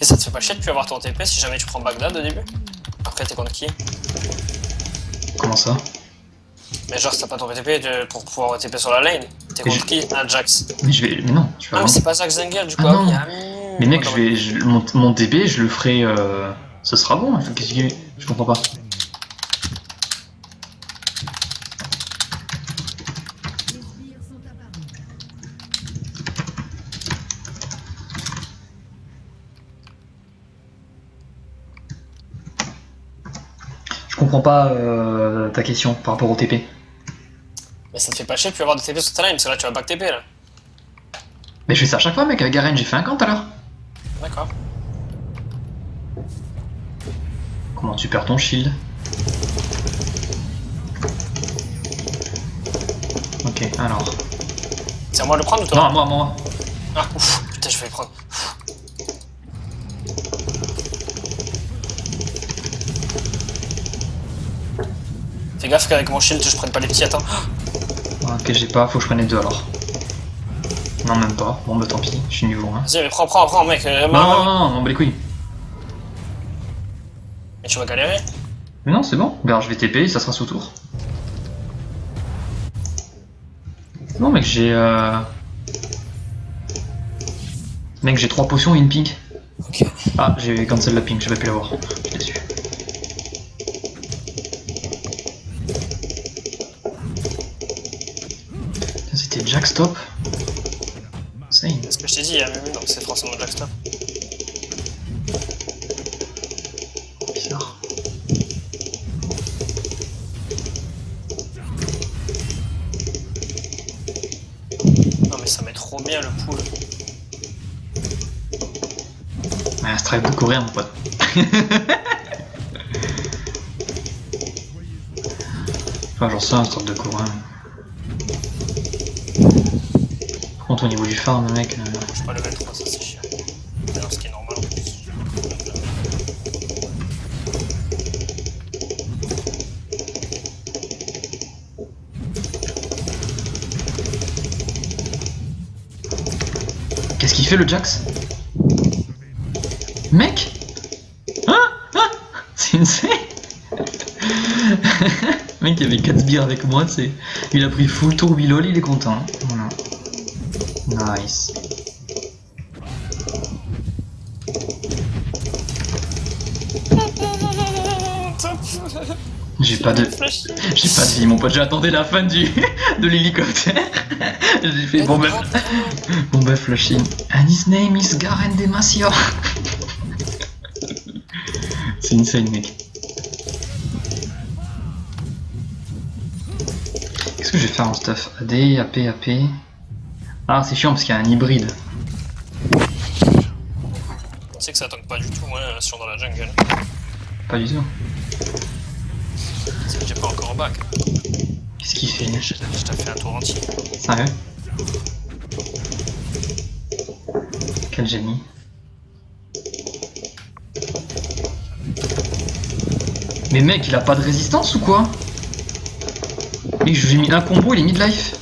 Et ça te fait pas chier de plus avoir ton TP si jamais tu prends Bagdad au début? Après t'es contre qui? Comment ça? Mais genre si t'as pas ton TP pour pouvoir TP sur la lane, t'es Et contre qui? Ah Jax. Mais je vais. Mais non, tu vas. Ah mais c'est pas Jax Zengel du coup, Ah ah non. oui, Mais mec, mon TP, je le ferai. Ce sera bon. Qu'est-ce que je comprends pas. Je comprends pas ta question par rapport au TP. Mais ça te fait pas chier de plus avoir de TP sur ta lane, parce que là tu vas back TP là. Mais je fais ça à chaque fois, mec. Avec Garen, j'ai fait un camp tout à l'heure. D'accord. Comment tu perds ton shield? Ok, alors. C'est à moi de le prendre ou toi? Non, moi. Ah ouf, putain je vais le prendre. Fais gaffe qu'avec mon shield je prenne pas les petits, attends. Ok, j'ai pas, faut que je prenne les deux alors. Non, même pas. Bon, bah tant pis, je suis niveau 1. Vas-y mais prends mec. Non, bah les couilles. Mais tu vas galérer. Mais non, c'est bon. Regarde, je vais TP, ça sera sous tour. Non, mec, j'ai. Mec, j'ai 3 potions et une pink. Ok. Ah, j'ai cancel la pink, j'avais pu l'avoir. Je suis déçu. C'était Jack Stop. Insane. C'est ce que je t'ai dit, il y a Mumu, donc c'est forcément Jack Stop. Bizarre. Non mais ça met trop bien le pool. Ouais, un strike de coréen, mon pote. Enfin, j'en sais un strike de coréen. Par contre, au niveau du farm, mec. Je suis pas level 3, ça c'est chiant. Alors ce qui est normal en plus. Qu'est-ce qu'il fait le Jax? Mec? C'est insane. Mec, il y avait 4 sbires avec moi, c'est. Il a pris full tour bilol, il est content. Voilà. Nice. J'ai pas de vie, mon pote. J'attendais la fin de l'hélicoptère. J'ai fait bon bah flushing. And his name is Garen Demacia. C'est insane, mec. Qu'est-ce que je vais faire en stuff? AD, AP, AP. Ah, c'est chiant parce qu'il y a un hybride. Tu sais que ça tank pas du tout, moi, si on est dans la jungle. Pas du tout. C'est que j'ai pas encore en back. Qu'est-ce qu'il fait? Je t'ai fait un tour entier. Sérieux? Quel génie. Mais mec, il a pas de résistance ou quoi? Mec, je lui ai mis un combo, il est mid-life.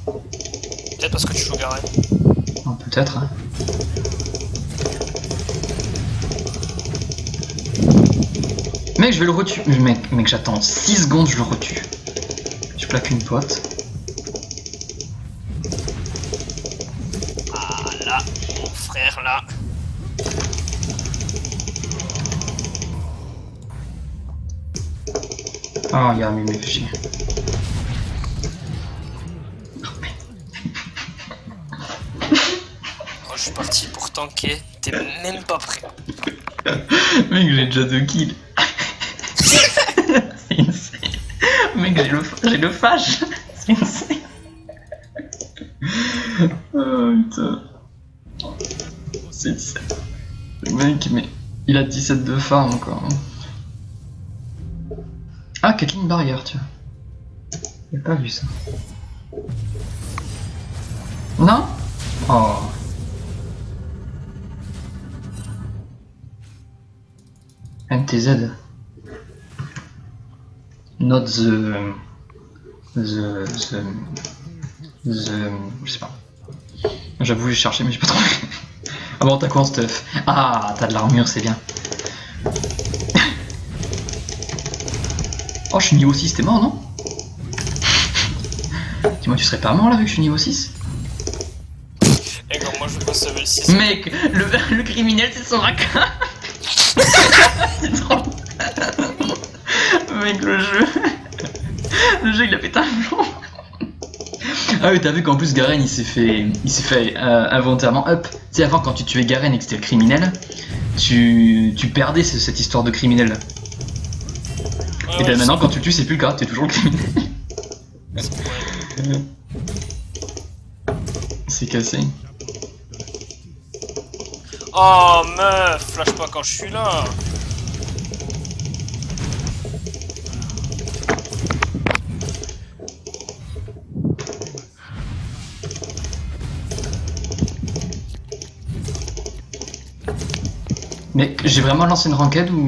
Peut-être parce que tu joues Garen. Oh, peut-être, hein. Mec, je vais le retuer. Mec, j'attends 6 secondes, je le retue. Je plaque une pote. Ah là, mon frère là. Ah, il y a un mime, fait chier. Oh, je suis parti pour tanker, t'es même pas prêt. Mec, j'ai déjà 2 kills. C'est insane. Mec, j'ai le fâche. C'est insane. Oh putain. C'est insane. Le mec, mais il a 17 de farm encore. Ah, Kathleen barrière, tu vois. J'ai pas vu ça. Non? Oh. MTZ. Not the. Je sais pas. J'avoue, j'ai cherché, mais j'ai pas trouvé. bon, t'as quoi en stuff? Ah, t'as de l'armure, c'est bien. Oh, je suis niveau 6, t'es mort, non? Dis-moi, tu serais pas mort là vu que je suis niveau 6? Et quand moi je passe level 6. Mec, le criminel c'est son racun. C'est trop... Mec, le jeu il a pété un plomb. Ah oui, t'as vu qu'en plus Garen il s'est fait involontairement up. Tu sais, avant quand tu tuais Garen et que c'était le criminel, tu perdais cette histoire de criminel là. Et ben maintenant quand tu le tues c'est plus le cas, t'es toujours le criminel. C'est cassé. Oh meuf, flash pas quand je suis là. Mec, j'ai vraiment lancé une ranked ou...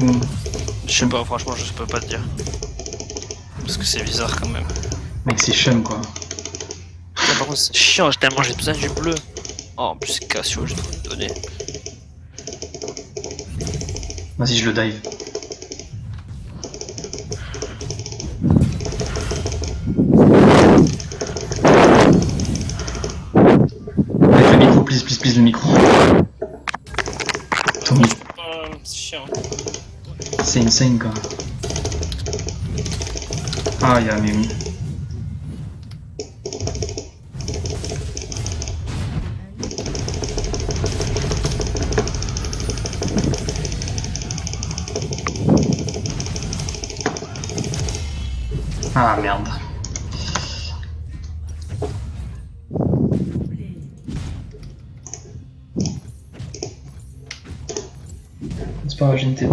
Je sais pas, franchement je peux pas te dire. Parce que c'est bizarre quand même. Mec, c'est chum quoi. Là, par contre c'est chiant, tellement j'ai besoin du bleu. Oh en plus c'est Cassio, je dois lui donner. Vas-y, je le dive. Mec, le micro, please, le micro. Ton micro. C'est chiant. C'est insane quoi. Ah, y'a Mimi. Ah merde. C'est pas grave, j'ai une TP.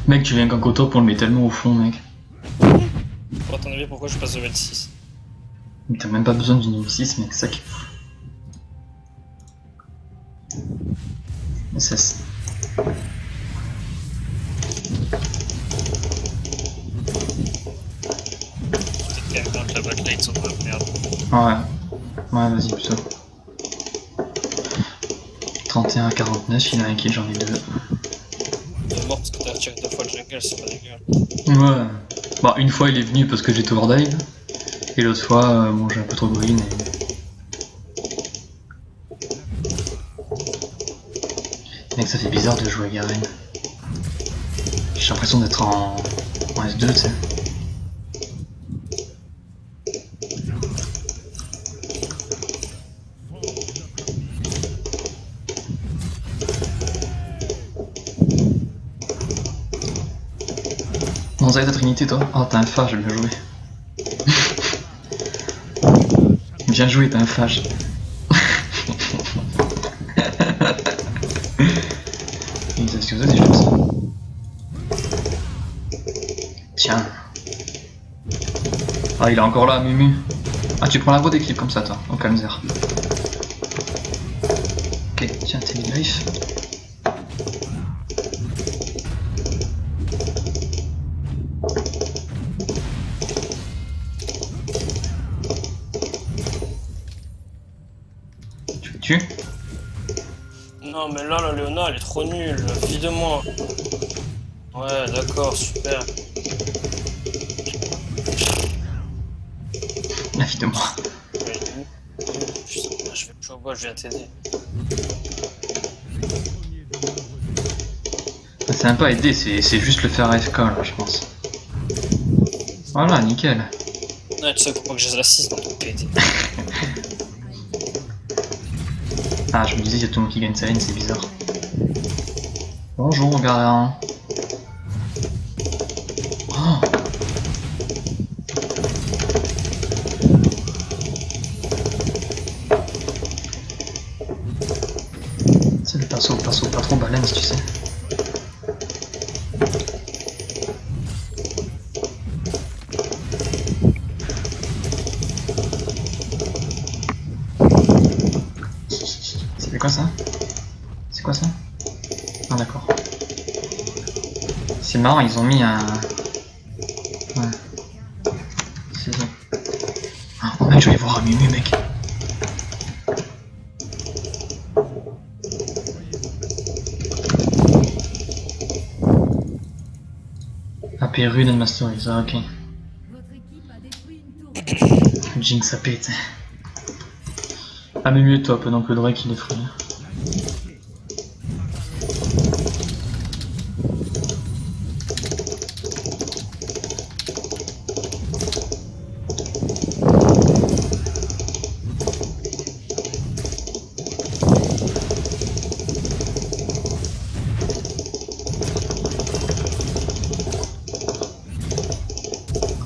Mec, tu viens qu'un coteau pour le mettre tellement au fond, mec. Pour ton avis, pourquoi je passe level 6? Mais t'as même pas besoin du niveau 6, mec, c'est ça qui est fou. SS. Peut-être quand même que la backlight sont pas merde. Ouais, vas-y, plutôt. 31 à 49, il y en a un qui j'en ai deux. Il est mort parce que t'as tiré 2 fois le jungle, c'est pas dégueu. Ouais. Bah, une fois il est venu parce que j'étais overdive. Et l'autre fois, bon, j'ai un peu trop green et... Mec, ça fait bizarre de jouer à Garen. J'ai l'impression d'être en S2, tu sais. Non, ça va être ta Trinité, toi? Oh, t'as un phage, j'ai bien joué. Bien joué, t'as un phage. Qu'est-ce que vous avez, je pense. Tiens. Ah, il est encore là, Mumu. Ah, tu prends la voie des clips comme ça, toi, au calmzer. Ok, tiens, t'es mid-life. Tu me tues? Non mais là, la Léona, elle est trop nulle, fille de moi. Ouais, d'accord, super. La fille de moi. Ouais, je vais jouer au bas, je viens t'aider. C'est même pas aider, c'est juste le faire AFK là, je pense. Voilà, nickel. Ouais, tu sais, faut pas que je l'assiste dans ton PD. Ah, je me disais, il y a tout le monde qui gagne sa lane, c'est bizarre. Bonjour, Garen. Oh. C'est le perso pas trop balance, tu sais. C'est quoi ça? C'est quoi ça? Ah d'accord. C'est marrant, ils ont mis un... Ouais. C'est ça. Oh mec, je vais voir un Mumu, mec. AP Rune and Masteries, ah ok. Jinx AP, t'sais. Ah mais mieux top, donc le Drake il est frais.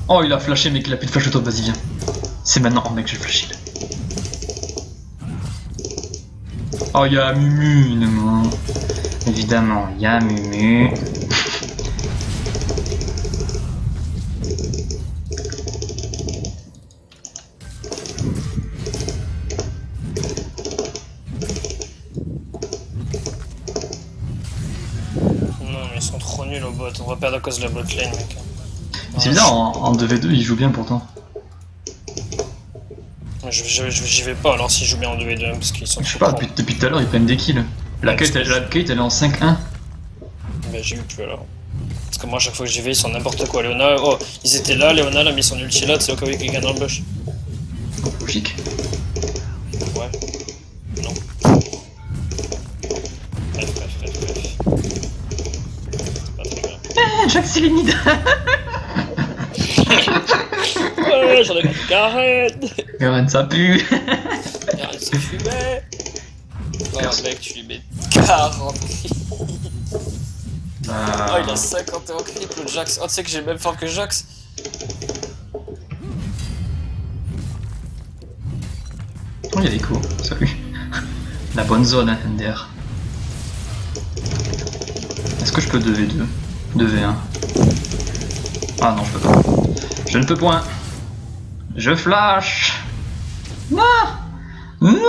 Oh il a flashé mec, il a plus de flash top, vas-y viens. C'est maintenant, oh mec j'ai flashé. Oh y'a Mumu, non. Évidemment, y'a Mumu. Non mais ils sont trop nuls au bot, on va perdre à cause de la bot lane mec. C'est bizarre, en 2v2 il joue bien pourtant. J'y vais pas alors s'ils jouent bien en 2v2 parce qu'ils sont Je sais trop pas, cons. depuis tout à l'heure ils prennent des kills. La Kate elle est en 5-1. Bah j'ai eu plus alors. Parce que moi à chaque fois que j'y vais ils sont n'importe quoi. Léona, oh ils étaient là, Léona a mis son ulti là, c'est au cas où il y a quelqu'un dans le bush. Logique. Ouais. Non. Bref. Pas très bien. Eh, Jack c'est les mid. Ouais, j'en ai pas de Garen. Garen ça pue. Garen se fumait. Oh mec, tu lui mets 40. Oh il a 50 en creep le Jax. Oh tu sais que j'ai le même fort que Jax. Oh y'a des coups, salut. La bonne zone hein, MDR. Est-ce que je peux 2v2 2v1. Ah non je peux pas. Je ne peux point. Je flash. Non. Non.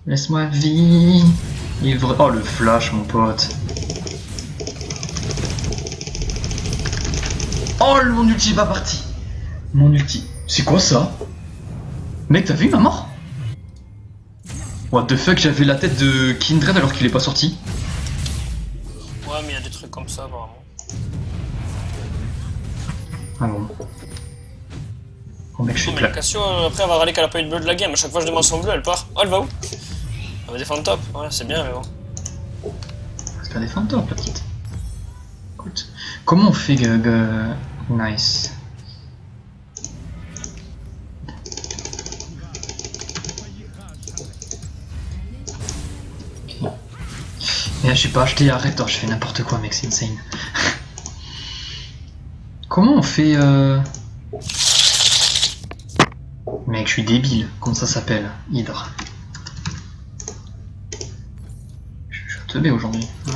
Laisse-moi vivre. Oh le flash mon pote. Oh mon ulti est pas parti. Mon ulti. C'est quoi ça? Mec t'as vu ma mort? What the fuck, j'avais la tête de Kindred alors qu'il est pas sorti. Ouais mais il y a des trucs comme ça vraiment. Ah bon. Oh mec je suis Mais plat. Cassio après avoir râlé qu'elle a pas eu de bleu de la game, à chaque fois je demande son bleu, elle part. Oh elle va où? Elle va défendre top, ouais c'est bien mais bon. C'est pas défendre top la petite. Écoute. Comment on fait nice. Et là, je sais pas acheté, arrête, je fais n'importe quoi mec, c'est insane. Comment on fait Mec, je suis débile, comment ça s'appelle? Hydre. Je suis teubé aujourd'hui. Ah.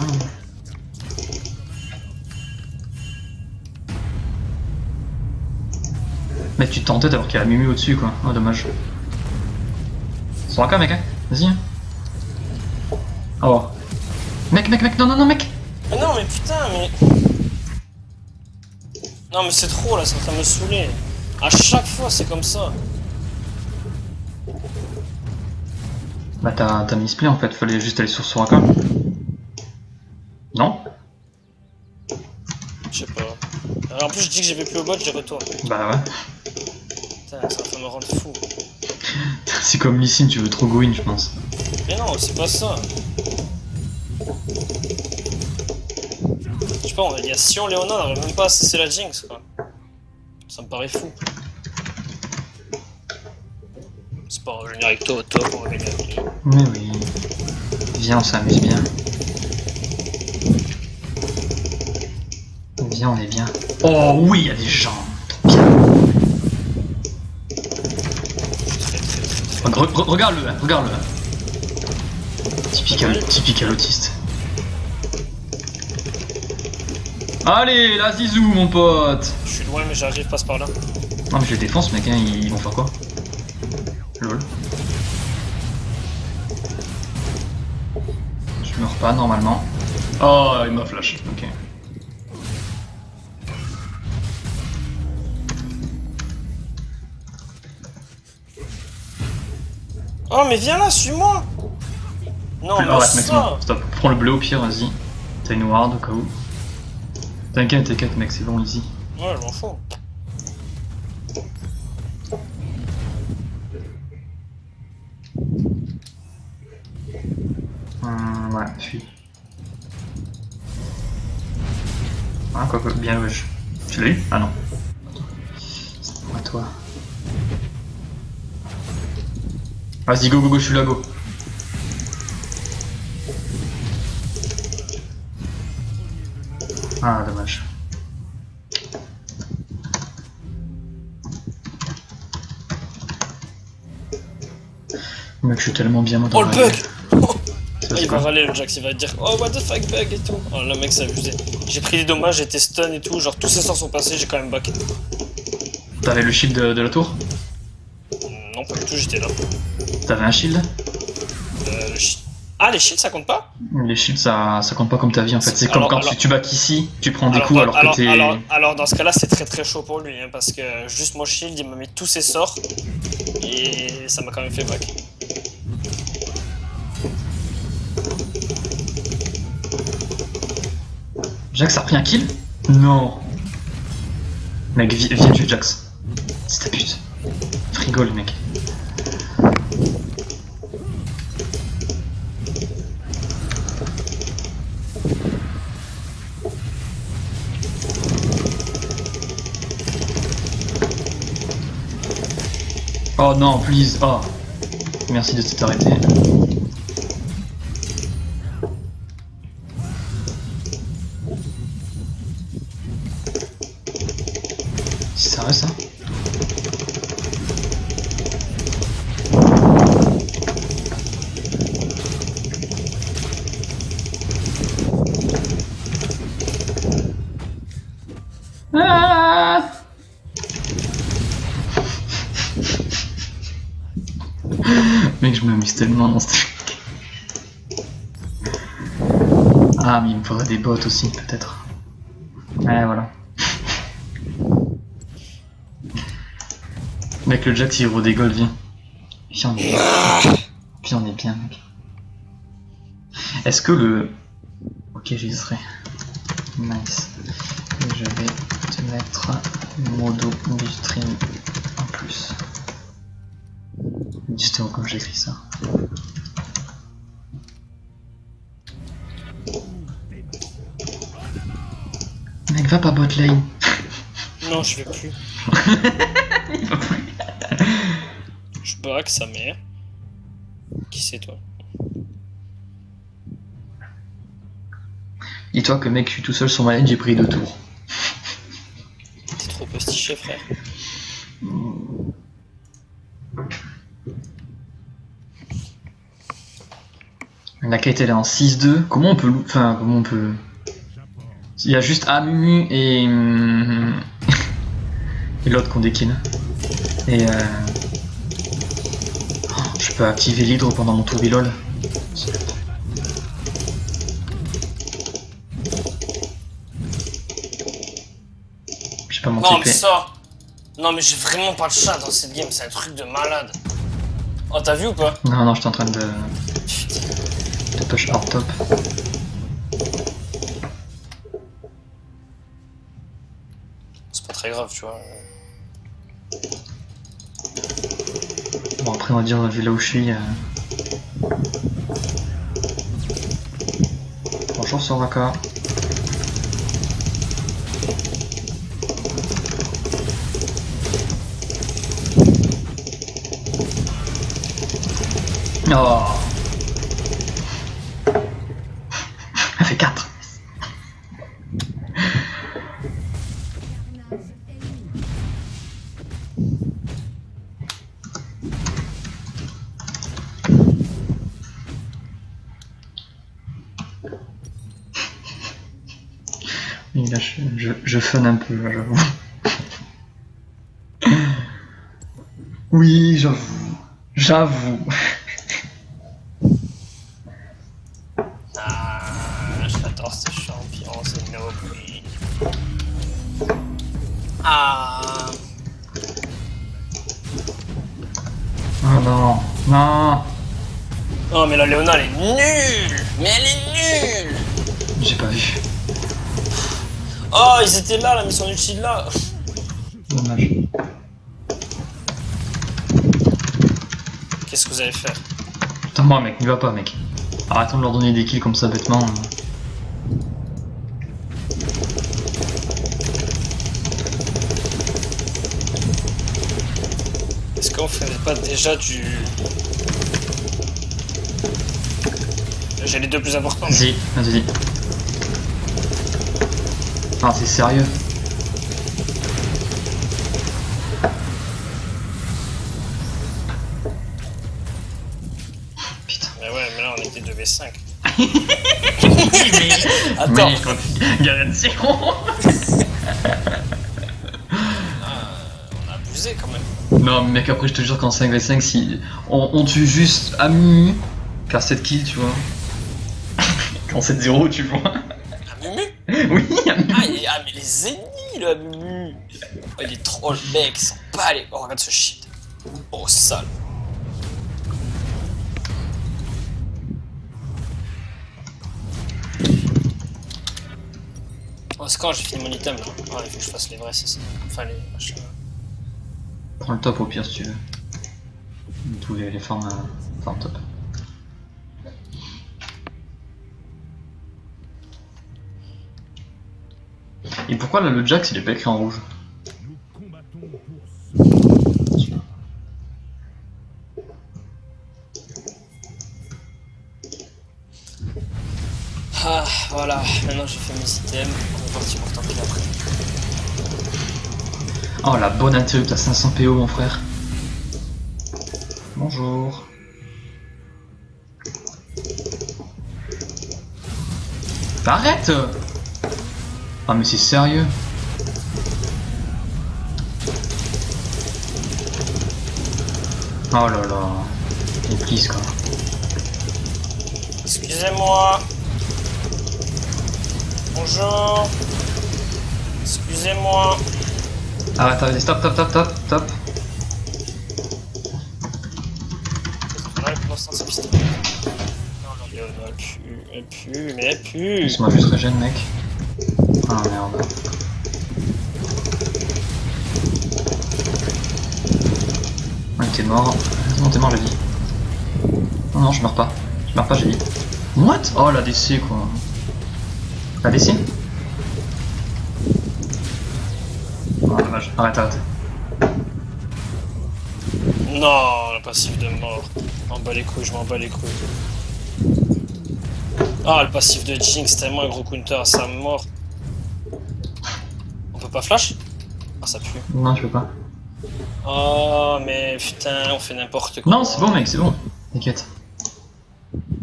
Mec, tu te tentes alors qu'il y a la Mumu au-dessus quoi. Oh dommage. Sur la mec, hein. Vas-y. Hein. Oh. Mec, non, mec. Mais non mais putain mais... Non mais c'est trop là, c'est en train de me saouler. À chaque fois c'est comme ça. Bah t'as misplay en fait, fallait juste aller sur Soraka. Non? Je sais pas. Alors, en plus je dis que j'y vais plus au bot, j'y retourne. Bah ouais. Putain, ça va me rendre fou. C'est comme Lysine, tu veux trop go in je pense. Mais non, c'est pas ça. Je sais pas, il y a Sion, Léona, on n'arrive même pas à cesser la Jinx quoi. Ça me paraît fou. C'est pas, on va venir avec toi au top, on va gagner la game. Mais oui. Viens, on s'amuse bien. Viens, on est bien. Oh oui, il y a des gens. Trop bien. Regarde-le, hein, regarde-le. Typical autiste. Allez, la zizou, mon pote. Je suis loin, mais j'arrive, passe par là. Non, mais je les défonce, mec, hein, ils vont faire quoi? Lol. Je meurs pas normalement. Oh, il m'a flash, ok. Oh, mais viens là, suis-moi. Non, mais Arrête, mec, ça. stop. Prends le bleu au pire, vas-y. T'as une ward au cas où. T'inquiète mec, c'est bon, easy. Ouais, je m'en fous. Ouais, fuis. Ah, quoi, bien wesh. Tu l'as eu? Ah non. C'est pour toi. Vas-y, go, je suis là, go. Ah, dommage. Mec, je suis tellement bien moi dans Oh le bug! Il va quoi? râler le Jax, il va dire oh what the fuck bug et tout. Oh le mec s'est abusé. J'ai pris des dommages, j'étais stun et tout, genre tous ces sorts sont passés, j'ai quand même back. T'avais le shield de la tour? Non pas du tout, j'étais là. T'avais un shield? Ah les shields ça compte pas? Les shields ça compte pas comme ta vie en fait. C'est comme quand tu back ici, tu prends des coups alors que t'es. Alors dans ce cas là c'est très chaud pour lui hein, parce que juste mon shield il m'a mis tous ses sorts et ça m'a quand même fait back. Jax a repris un kill? Non. Mec, viens tuer Jax. C'est ta pute. Frigo le mec. Oh non, please. Oh. Merci de t'être arrêté. C'est sérieux ça? Ah. Mec, je m'amuse tellement dans ce truc. Ah, mais il me faudrait des bots aussi, peut-être. Ouais, voilà. Mec, le Jax il vaut des golds, viens. Viens, on est bien. Viens, on est bien, mec. Est-ce que le. Ok, j'y serai. Nice. Et je vais te mettre modo du stream en plus. Justement, comme j'écris ça. Mec, va pas bot lane. Non, je vais plus. Il va plus. Je back sa mère. Qui c'est toi? Dis-toi que mec, je suis tout seul sur ma lane, j'ai pris 2 tours. T'es trop postiché, frère. La quête elle est en 6-2. Comment on peut. Enfin, comment on peut. Il y a juste Amumu et. et l'autre qui ont des kills. Et je peux activer l'hydre pendant mon tour lol. J'ai pas mon Non, TP. mais ça. Non, mais j'ai vraiment pas de chat dans cette game, c'est un truc de malade. Oh, t'as vu ou pas? Non, je suis en train de. Putain. de push hard top. C'est pas très grave, tu vois. Bon, après, on va dire, vu là où je suis. Bonjour, Soraka. Oh. Elle fait 4. Oui, là, je fun un peu, j'avoue. Oui, j'avoue. Ah, j'adore ces champions, c'est noble. Ah. Oh non, non. Non, mais la Léona, elle est nulle. Mais elle est nulle. J'ai pas vu. Oh, ils étaient là, la mission utile là. Dommage. Qu'est-ce que vous allez faire? Putain, moi, mec, n'y va pas, mec. Arrêtons de leur donner des kills comme ça bêtement. Est-ce qu'on ferait pas déjà du... J'ai les deux plus importants. Vas-y, vas-y. Ah, c'est sérieux. Putain. Mais ouais, mais là on était 2v5. Mais Attends, Garen Zero. on a abusé quand même. Non, mais mec, après, je te jure qu'en 5v5, si on tue juste à Mumu, faire 7 kills, tu vois. Qu'en 7-0, tu vois. Ah, Mumu? Oui, à Mumu. Ah, mais les ennemis là, Mumu! Oh, il est trop le mec, ils sont pas les. Oh, regarde ce shit. Oh, sale. Oh, c'est quand j'ai fini mon item là? Ah, il faut que je fasse les vrais, c'est ça. Enfin, les machins. Prends le top au pire si tu veux. Tous les formes top. Et pourquoi là le Jax il est pas écrit en rouge? Ah, voilà, maintenant j'ai fait mes items, on est parti pour tanker après. Oh la bonne interrupt à 500 PO mon frère. Bonjour. Bah, arrête! Ah mais c'est sérieux? Oh là là. Et please quoi. Excusez-moi. Bonjour. Excusez-moi. Arrête, arrête, stop. Ouais, pour l'instant, c'est piste. Non, elle pue, mais elle pue. Laisse-moi juste régène mec. Ah merde. Ouais, t'es mort. Non, t'es mort, j'ai dit. Non, je meurs pas. J'ai dit. What? Oh, la DC quoi. La DC? Oh, dommage. Arrête. Non, le passif de mort. Je m'en bats les couilles. Ah, le passif de Jinx, tellement un gros counter à sa mort. On peut pas flash? Ah, ça pue. Non, je peux pas. Oh, mais putain, on fait n'importe quoi. Non, c'est bon, mec, c'est bon. T'inquiète.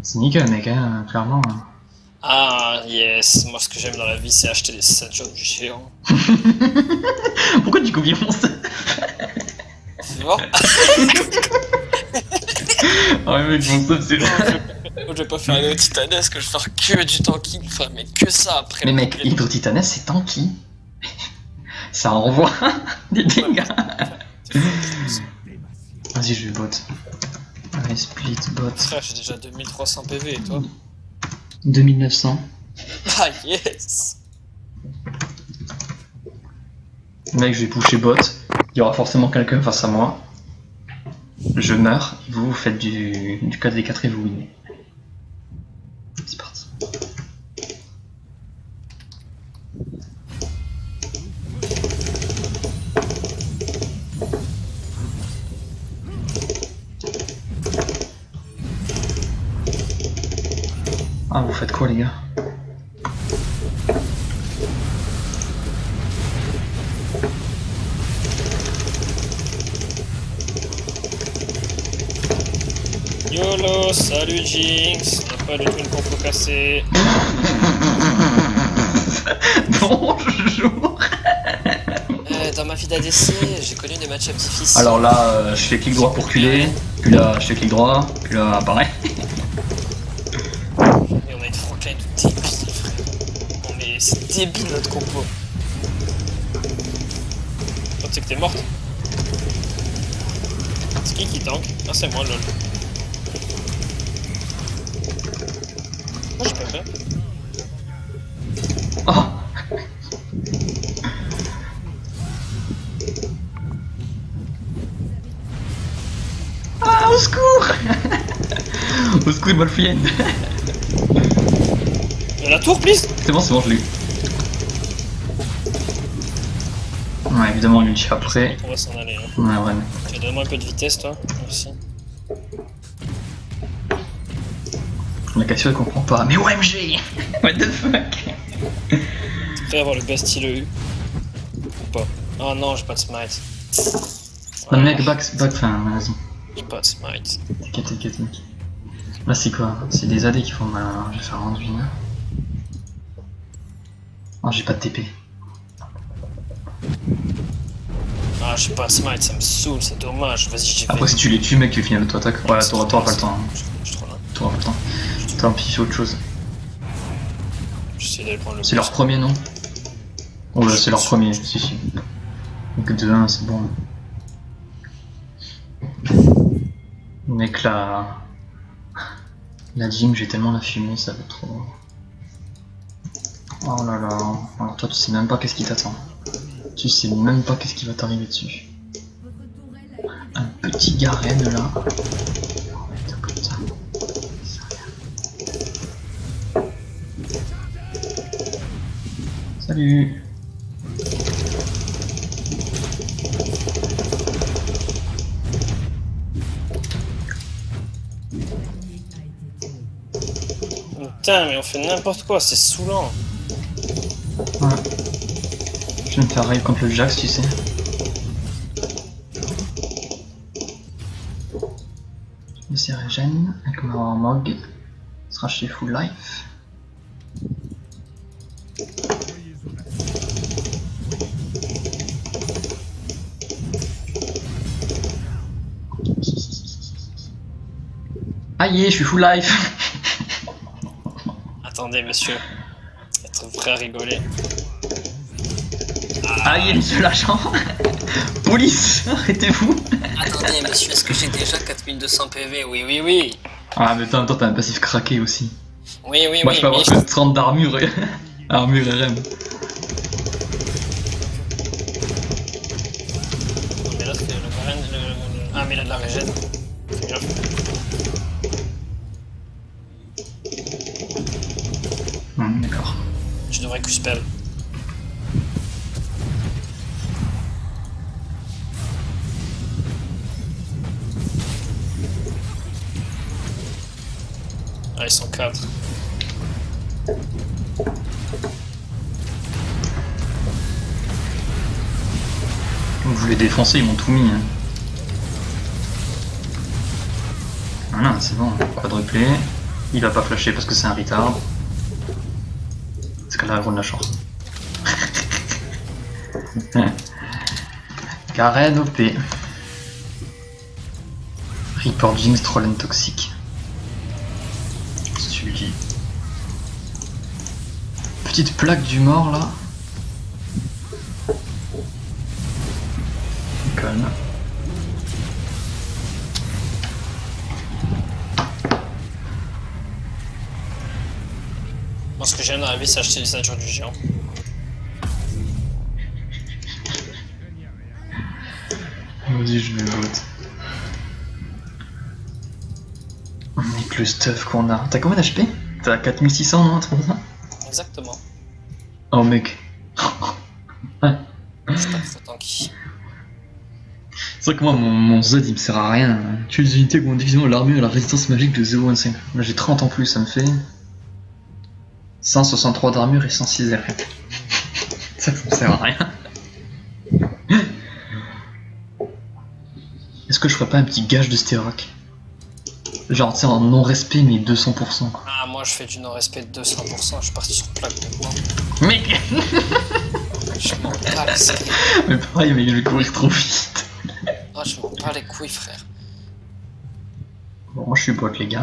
C'est nickel, mec, hein, clairement. Ah, yes. Moi, ce que j'aime dans la vie, c'est acheter des satchels du géant. Pourquoi tu copies mon stuff? Tu vois? Oh, mec, mon stuff, c'est genre. Je vais pas faire aller au titanesque, je vais faire que du tanking, enfin, mais que ça après. Mais mec, Hydro Titanes, c'est tanky. Ça envoie des dégâts. Vas-y, je vais bot. Allez, split bot. Frère, j'ai déjà 2300 PV et toi? 2900. Ah yes! Mec, je vais pusher bot. Il y aura forcément quelqu'un face à moi. Je meurs, et vous faites du 4v4 et vous winnez. C'est parti. Ah, vous faites quoi les gars? YOLO, salut Jinx, y'a pas de twin qu'on peut casser. Bonjour. Dans ma vie d'ADC, j'ai connu des match-ups difficiles. Alors là, je fais clic droit pour culer, puis là je fais clic droit, puis là pareil. Et on a une frontline de débile, frère. Non mais c'est débile notre compo. Toi tu sais que t'es morte. C'est qui tank? Ah c'est moi lol. Moi j'ai pas fait. Oh. Au secours, Wolfien. La tour, please. C'est bon, je l'ai eu. Ouais, évidemment, l'ulti après. On va s'en aller. Hein. Ouais, ouais. Tu donnes-moi un peu de vitesse, toi. Merci. La Cassio elle comprend pas. Mais OMG. What the fuck. T'es prêt à avoir le Bastille EU ou pas? Oh non, j'ai pas de smite. Non, mec, enfin, vas-y. J'ai pas de smite. T'inquiète, mec. Là, c'est quoi? C'est des AD qui font mal. Alors, je vais faire rendre une. Oh, j'ai pas de TP. Ah, j'ai pas de smite, ça me saoule, c'est dommage. Vas-y, j'y vais. Après, si tu les tues, mec, tu finis l'auto-attaque. Ouais, t'auras pas le temps. Hein. Je suis trop là. T'auras pas le temps. Tant pis, c'est autre chose. J'essaie d'aller prendre le. C'est leur premier, non? Oh, là, c'est leur premier, si. Donc 2-1, c'est bon. Mec, la gym, j'ai tellement la fumée, ça va trop. Oh là là. Alors, toi, tu sais même pas qu'est-ce qui t'attend. Tu sais même pas qu'est-ce qui va t'arriver dessus. Un petit Garen là. Oh, putain. Salut. Putain, mais on fait n'importe quoi, c'est saoulant. Ouais. Je vais me faire raid contre le Jax, tu sais. Je vais régène avec ma Mog. Ce sera chez Full Life. Aïe, je suis Full Life. Attendez, monsieur. Être prêt à rigoler. Aïe, monsieur l'agent. Police, arrêtez-vous. Attendez, monsieur, est-ce que j'ai déjà 4200 PV? Oui. Ah, mais attends, t'as un passif craqué aussi. Oui, Moi, je peux avoir que 30 d'armure. Armure RM. Non, mais là, c'est le Garen. Ah, mais il a de la régène. C'est bien fait. D'accord. Je devrais Q-spell. Ah, ils sont 4. Donc, je voulais défoncer, ils m'ont tout mis. Hein. Voilà, c'est bon, quadruplé. Il va pas flasher parce que c'est un retard. C'est qu'elle a gros de la chance. Garen OP. Report Jinx, troll and toxique. Si tu le dis. Petite plaque du mort là. Conne. Moi, ce que j'aime dans la vie, c'est acheter les ceintures du géant. Vas-y, je vais vote. Avec le stuff qu'on a. T'as combien d'HP? T'as 4600, non? Un truc comme ça? Exactement. Oh mec. Je tape faut tanky. C'est vrai que moi, mon Z il me sert à rien. Tu les unités qui ont division l'armure et la résistance magique de 0,25. Là j'ai 30 en plus, ça me fait 163 d'armure et 106 RP. Ça me sert à rien. Est-ce que je ferais pas un petit gage de Stéroc? Genre, tu sais, en non-respect, mais 200%. Quoi. Ah, moi, je fais du non-respect de 200%. Je suis parti sur plaque de bois. Mec. Je m'en bats les couilles. Mais pareil, mec, je vais courir trop vite. Ah, je m'en bats les couilles, frère. Bon, moi je suis bot, les gars.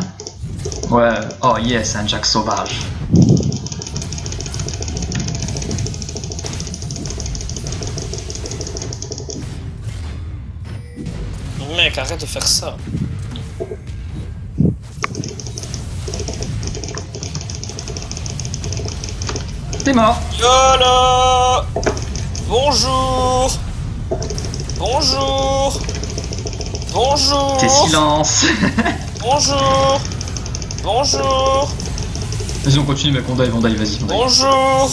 Ouais, oh yes, un Jack sauvage. Mec, arrête de faire ça. T'es mort. YOLO. Bonjour. Bonjour. Bonjour. T'es silence. Bonjour. Bonjour. Vas-y, on continue, mec, on dive, vas-y. On dive. Bonjour.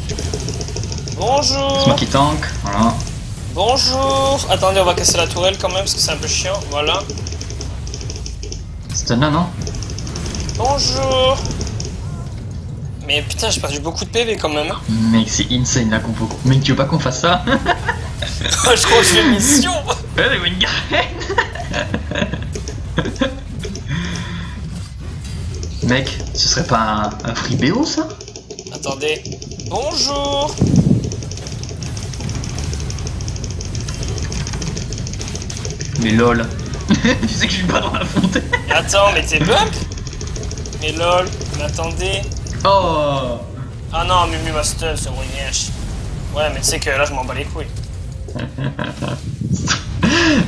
C'est Bonjour. moi qui tank, voilà. Bonjour. Attendez, on va casser la tourelle quand même parce que c'est un peu chiant. Voilà. C'est là, non? Bonjour. Mais putain, j'ai perdu beaucoup de PV quand même. Mec, c'est insane la compo. Mec, tu veux pas qu'on fasse ça? Je crois que je fais mission. Ouais, mais une Garen. Mec, ce serait pas un free BO ça? Attendez. Bonjour. Mais lol. Tu sais que je suis pas dans la fontaine. Mais attends, mais t'es bump. Mais lol. Mais attendez. Oh. Ah non, Mumu m'a stun, c'est Brugnache. Ouais, mais tu sais que là, je m'en bats les couilles.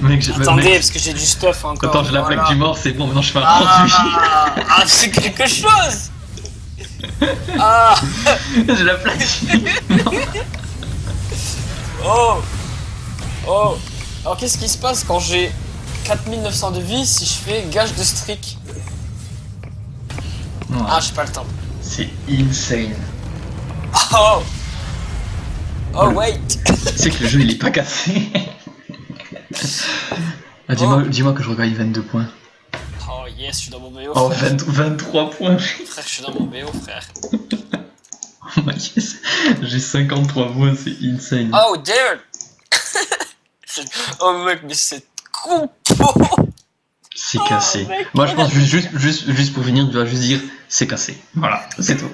Mec, Attendez, mec, parce que j'ai du stuff encore. attends, j'ai la plaque Voilà. du mort, c'est bon, maintenant je fais un 38. Ah, c'est quelque chose. Ah. J'ai la plaque du mort. Oh. Oh. Alors qu'est-ce qui se passe quand j'ai 4900 de vie si je fais gage de streak? Ouais, Ah, j'ai pas le temps. c'est insane. Oh. Oh, Le- wait. Tu sais que le jeu il est pas cassé. Ah, dis-moi que je regagne 22 points. Oh, yes, je suis dans mon BO, Oh, frère. 23 points. Frère, je suis dans mon BO, frère. Oh my yes. J'ai 53 points, c'est insane. Oh, damn. Oh, mec, mais c'est compo. C'est cassé. mec, Moi je pense juste pour finir, tu vas juste dire c'est cassé. Voilà, c'est tout.